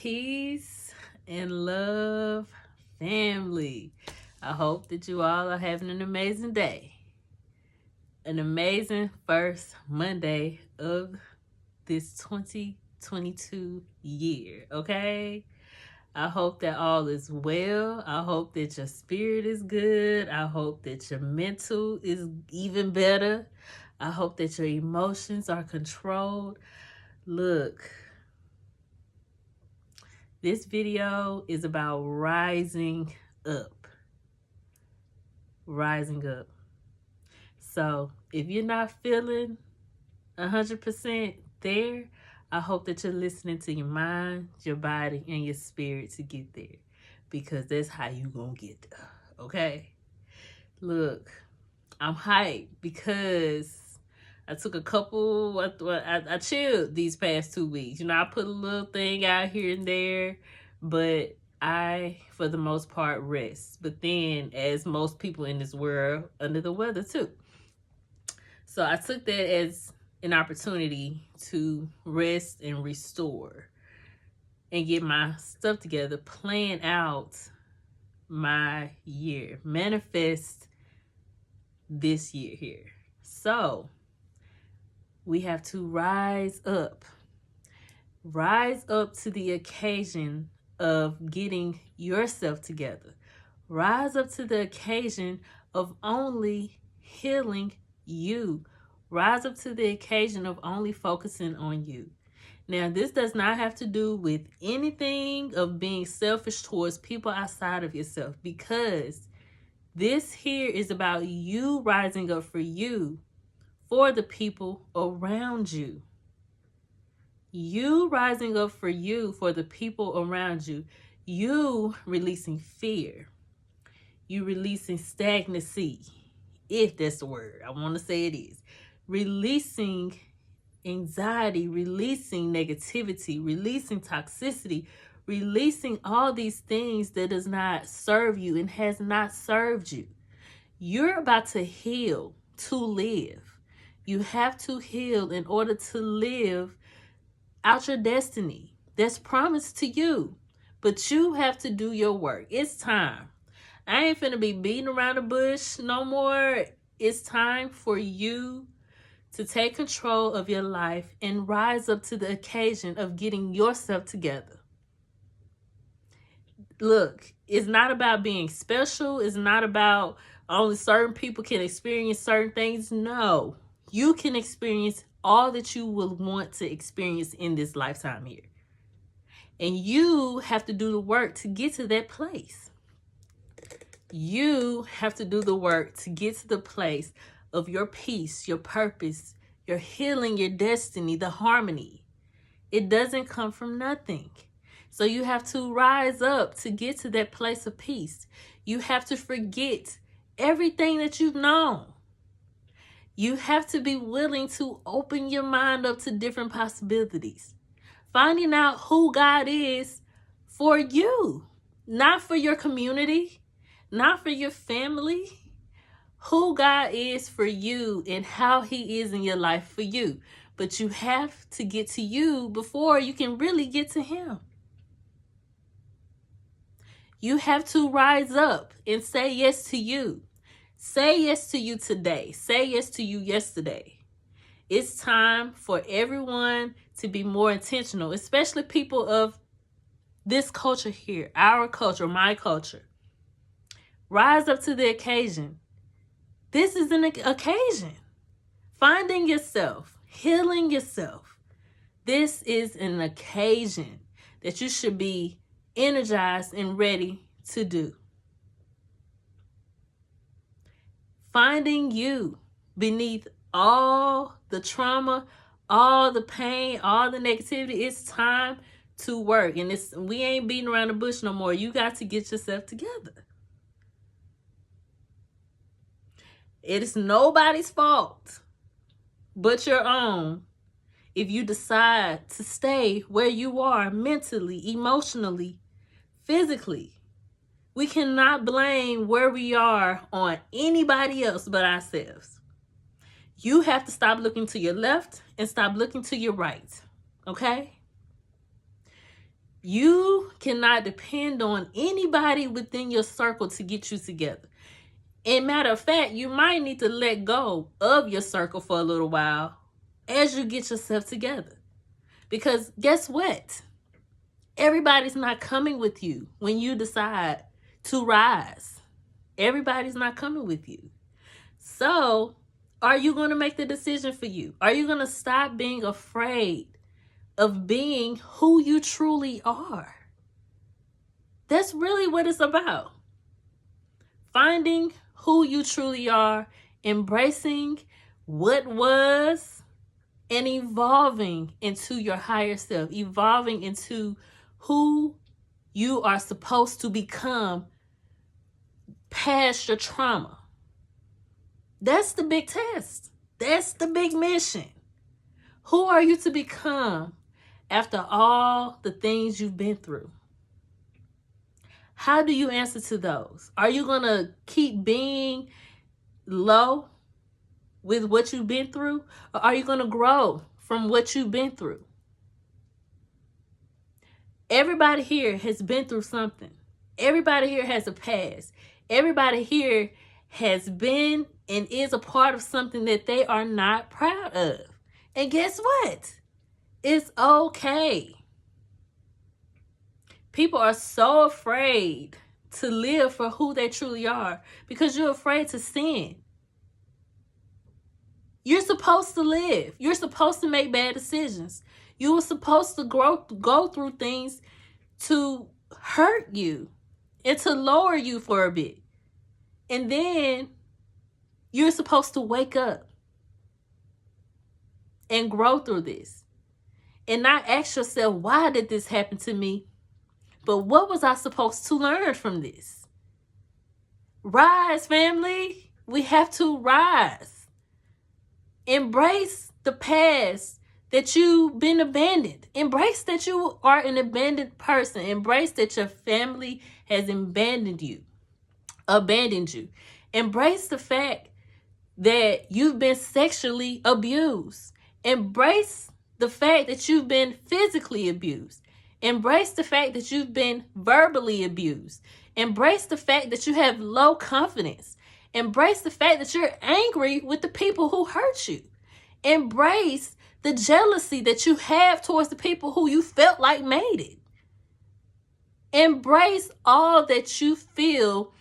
Peace and love, family. I hope that you all are having an amazing day. An amazing first Monday of this 2022 year, okay? I hope that all is well. I hope that your spirit is good. I hope that your mental is even better. I hope that your emotions are controlled. Look, this video is about rising up. Rising up. So if you're not feeling 100% there, I hope that you're listening to your mind, your body, and your spirit to get there. Because that's how you gonna get there. Okay? Look, I'm hyped because I took a couple, I chilled these past 2 weeks. I put a little thing out here and there, but I, for the most part, rest. But then, as most people in this world, under the weather too. So I took that as an opportunity to rest and restore and get my stuff together, plan out my year, manifest this year here. So we have to rise up to the occasion of getting yourself together. Rise up to the occasion of only healing you. Rise up to the occasion of only focusing on you. Now, this does not have to do with anything of being selfish towards people outside of yourself, because this here is about you rising up for you, for the people around you. You rising up for you, for the people around you. You releasing fear. You releasing stagnancy, if that's the word. I want to say it is. Releasing anxiety, releasing negativity, releasing toxicity, releasing all these things that does not serve you and has not served you. You're about to heal to live. You have to heal in order to live out your destiny that's promised to you. But you have to do your work. It's time. I ain't finna be beating around the bush no more. It's time for you to take control of your life and rise up to the occasion of getting yourself together. Look, it's not about being special. It's not about only certain people can experience certain things. No, you can experience all that you will want to experience in this lifetime here. And you have to do the work to get to that place. You have to do the work to get to the place of your peace, your purpose, your healing, your destiny, the harmony. It doesn't come from nothing. So you have to rise up to get to that place of peace. You have to forget everything that you've known. You have to be willing to open your mind up to different possibilities. Finding out who God is for you, not for your community, not for your family. Who God is for you and how he is in your life for you. But you have to get to you before you can really get to him. You have to rise up and say yes to you. Say yes to you today. Say yes to you yesterday. It's time for everyone to be more intentional, especially people of this culture here, our culture, my culture. Rise up to the occasion. This is an occasion. Finding yourself, healing yourself. This is an occasion that you should be energized and ready to do. Finding you beneath all the trauma, all the pain, all the negativity. It's time to work. And we ain't beating around the bush no more. You got to get yourself together. It is nobody's fault but your own if you decide to stay where you are mentally, emotionally, physically. We cannot blame where we are on anybody else but ourselves. You have to stop looking to your left and stop looking to your right. Okay? You cannot depend on anybody within your circle to get you together. And matter of fact, you might need to let go of your circle for a little while as you get yourself together. Because guess what? Everybody's not coming with you when you decide to rise. Everybody's not coming with you. So, are you going to make the decision for you? Are you going to stop being afraid of being who you truly are? That's really what it's about. Finding who you truly are, embracing what was, and evolving into your higher self, evolving into who you are supposed to become past your trauma. That's the big test. That's the big mission. Who are you to become after all the things you've been through? How do you answer to those? Are you going to keep being low with what you've been through? Or are you going to grow from what you've been through? Everybody here has been through something. Everybody here has a past. Everybody here has been and is a part of something that they are not proud of. And guess what? It's okay. People are so afraid to live for who they truly are because you're afraid to sin. You're supposed to live. You're supposed to make bad decisions. You were supposed to go through things to hurt you and to lower you for a bit. And then you're supposed to wake up and grow through this. And not ask yourself, why did this happen to me? But what was I supposed to learn from this? Rise, family. We have to rise. Embrace the past that you've been abandoned. Embrace that you are an abandoned person. Embrace that your family has abandoned you. Embrace the fact that you've been sexually abused. Embrace the fact that you've been physically abused. Embrace the fact that you've been verbally abused. Embrace the fact that you have low confidence. Embrace the fact that you're angry with the people who hurt you. Embrace the jealousy that you have towards the people who you felt like made it. Embrace all that you feel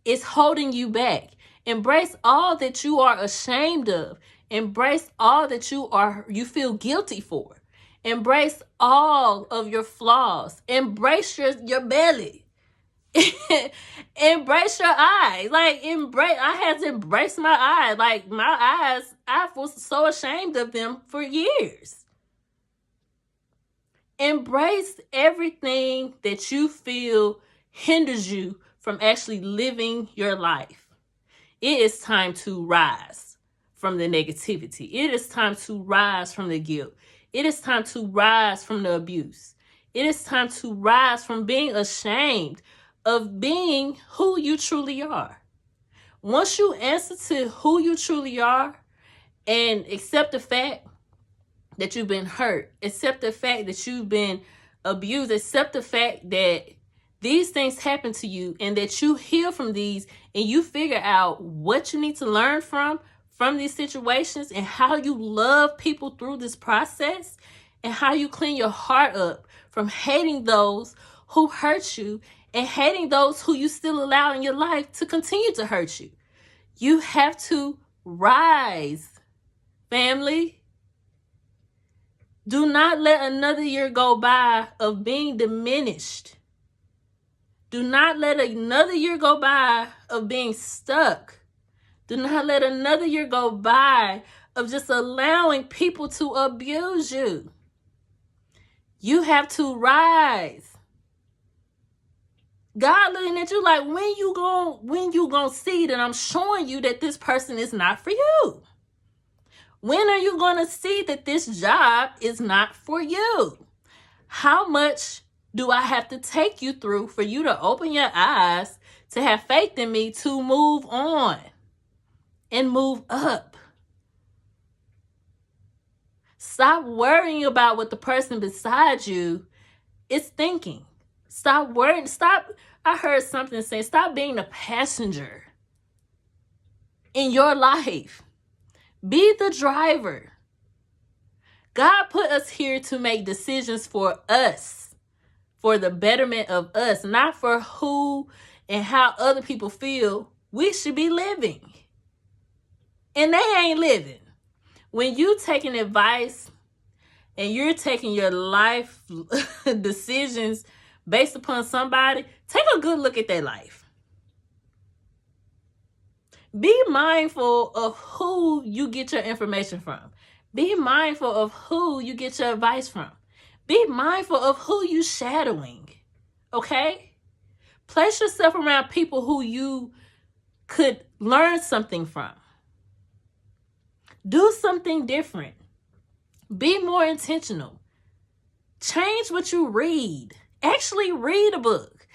is holding you back. Embrace all that you are ashamed of. Embrace all that you feel guilty for. Embrace all of your flaws. Embrace your belly. Embrace your eyes. I had to embrace my eyes. Like, my eyes, I was so ashamed of them for years. Embrace everything that you feel hinders you from actually living your life. It is time to rise from the negativity. It is time to rise from the guilt. It is time to rise from the abuse. It is time to rise from being ashamed of being who you truly are. Once you answer to who you truly are and accept the fact that you've been hurt, accept the fact that you've been abused, accept the fact that these things happen to you and that you heal from these and you figure out what you need to learn from these situations and how you love people through this process and how you clean your heart up from hating those who hurt you and hating those who you still allow in your life to continue to hurt you. You have to rise, family. Do not let another year go by of being diminished. Do not let another year go by of being stuck. Do not let another year go by of just allowing people to abuse you. You have to rise. God looking at you like, when you gonna see that I'm showing you that this person is not for you? When are you gonna see that this job is not for you? How much do I have to take you through for you to open your eyes to have faith in me to move on and move up? Stop worrying about what the person beside you It's thinking. Stop worrying. I heard something say, stop being the passenger in your life. Be the driver. God put us here to make decisions for us, for the betterment of us, not for who and how other people feel we should be living. And they ain't living. When you taking advice and you're taking your life decisions based upon somebody, take a good look at their life. Be mindful of who you get your information from. Be mindful of who you get your advice from. Be mindful of who you shadowing. Okay? Place yourself around people who you could learn something from. Do something different. Be more intentional. Change what you read. Actually read a book.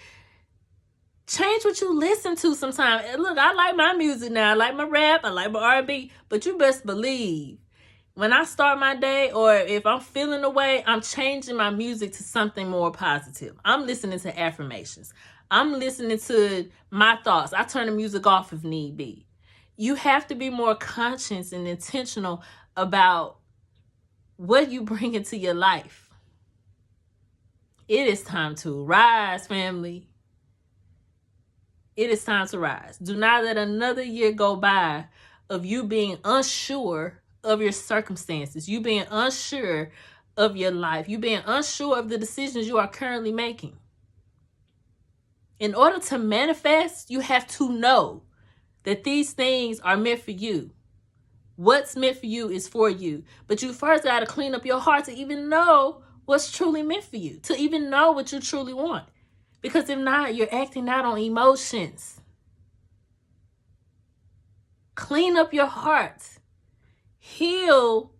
Change what you listen to sometimes. And look, I like my music now. I like my rap. I like my R&B. But you best believe, when I start my day or if I'm feeling away, I'm changing my music to something more positive. I'm listening to affirmations. I'm listening to my thoughts. I turn the music off if need be. You have to be more conscious and intentional about what you bring into your life. It is time to rise, family. It is time to rise. Do not let another year go by of you being unsure of your circumstances, you being unsure of your life, you being unsure of the decisions you are currently making. In order to manifest, you have to know that these things are meant for you. What's meant for you is for you. But you first got to clean up your heart to even know what's truly meant for you, to even know what you truly want. Because if not, you're acting out on emotions. Clean up your heart. Heal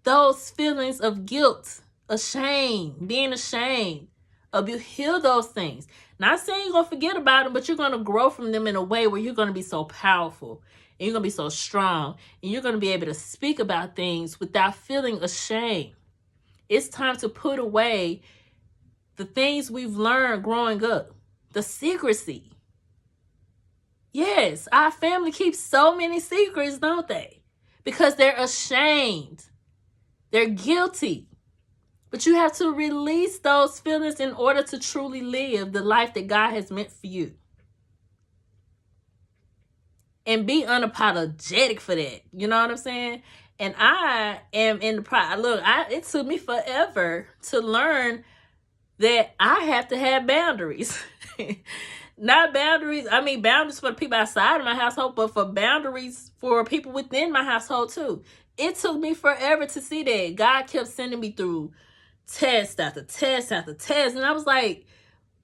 those feelings of guilt, ashamed, being ashamed of you. Heal those things. Not saying you're going to forget about them, but you're going to grow from them in a way where you're going to be so powerful and you're going to be so strong and you're going to be able to speak about things without feeling ashamed. It's time to put away the things we've learned growing up, the secrecy. Yes, our family keeps so many secrets, don't they? Because they're ashamed. They're guilty. But you have to release those feelings in order to truly live the life that God has meant for you. And be unapologetic for that. You know what I'm saying? And I am in the process. Look, it took me forever to learn that I have to have boundaries. Not boundaries. I mean, boundaries for the people outside of my household, but for boundaries for people within my household too. It took me forever to see that. God kept sending me through test after test after test. And I was like,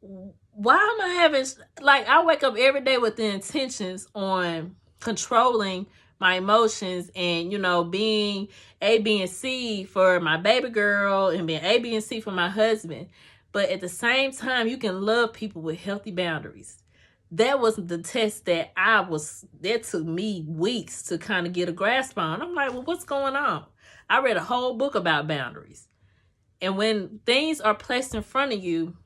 why am I having, like, I wake up every day with the intentions on controlling my emotions and, you know, being A, B, and C for my baby girl and being A, B, and C for my husband. But at the same time, you can love people with healthy boundaries. That was the test that took me weeks to kind of get a grasp on. I'm like, well, what's going on? I read a whole book about boundaries. And when things are placed in front of you,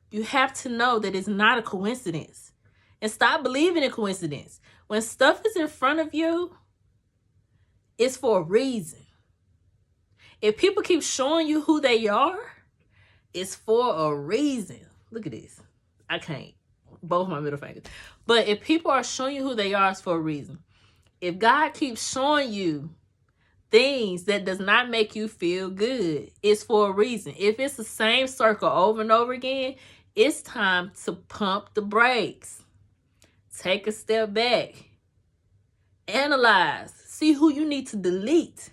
you have to know that it's not a coincidence. And stop believing in coincidence. When stuff is in front of you, it's for a reason. If people keep showing you who they are, it's for a reason. Look at this. I can't. Both my middle fingers. But if people are showing you who they are, it's for a reason. If God keeps showing you things that does not make you feel good, it's for a reason. If it's the same circle over and over again, it's time to pump the brakes. Take a step back. Analyze. See who you need to delete.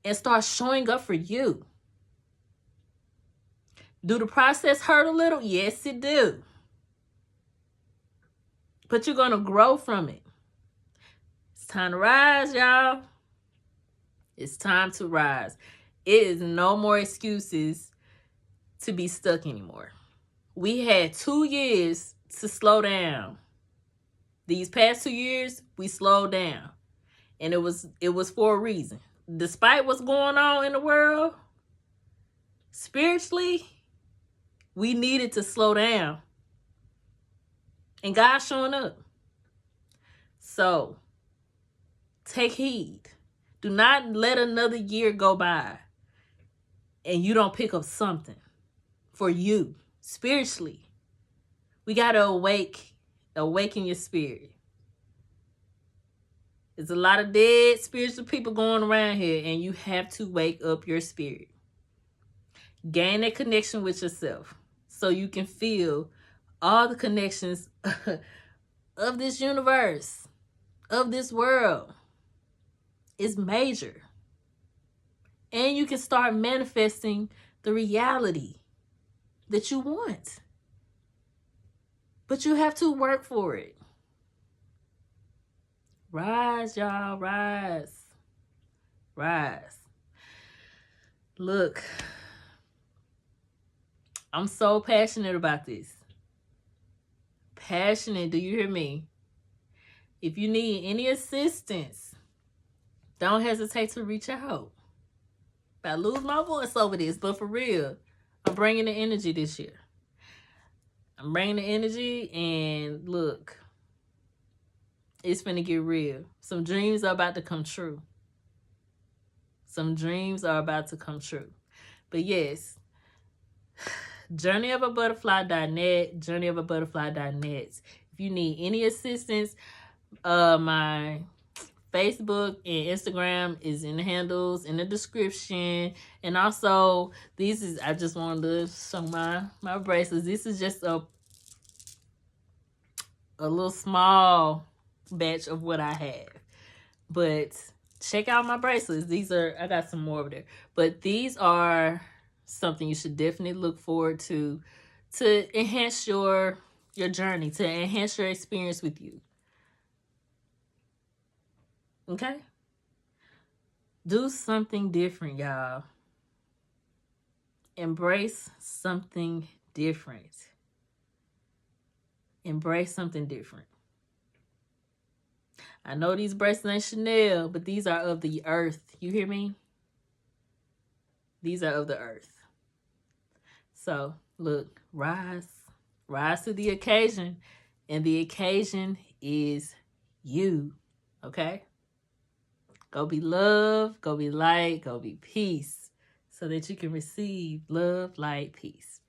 And start showing up for you. Do the process hurt a little? Yes, it do. But you're going to grow from it. It's time to rise, y'all. It's time to rise. It is no more excuses to be stuck anymore. We had 2 years to slow down. These past 2 years, we slowed down. And it was for a reason. Despite what's going on in the world, spiritually, We needed to slow down. And God's showing up. So, take heed. Do not let another year go by and you don't pick up something for you spiritually. We got to awaken your spirit. There's a lot of dead spiritual people going around here, and you have to wake up your spirit. Gain that connection with yourself so you can feel all the connections of this universe, of this world. It's major. And you can start manifesting the reality that you want. But you have to work for it. Rise, y'all, rise. Rise. Look, I'm so passionate about this. Passionate, do you hear me? If you need any assistance, don't hesitate to reach out. I lose my voice over this, but for real, I'm bringing the energy this year. I'm bringing the energy, and look, it's finna get real. Some dreams are about to come true. Some dreams are about to come true. But yes, journeyofaButterfly.net, journeyofaButterfly.net. If you need any assistance, my Facebook and Instagram is in the handles in the description. And also, I just wanted to show my bracelets. This is just a little small batch of what I have. But check out my bracelets. I got some more over there. But these are something you should definitely look forward to enhance your journey, to enhance your experience with you. Okay? Do something different, y'all. Embrace something different. Embrace something different. I know these bracelets ain't Chanel, but these are of the earth. You hear me? These are of the earth. So, look, rise. Rise to the occasion. And the occasion is you. Okay? Go be love, go be light, go be peace, so that you can receive love, light, peace.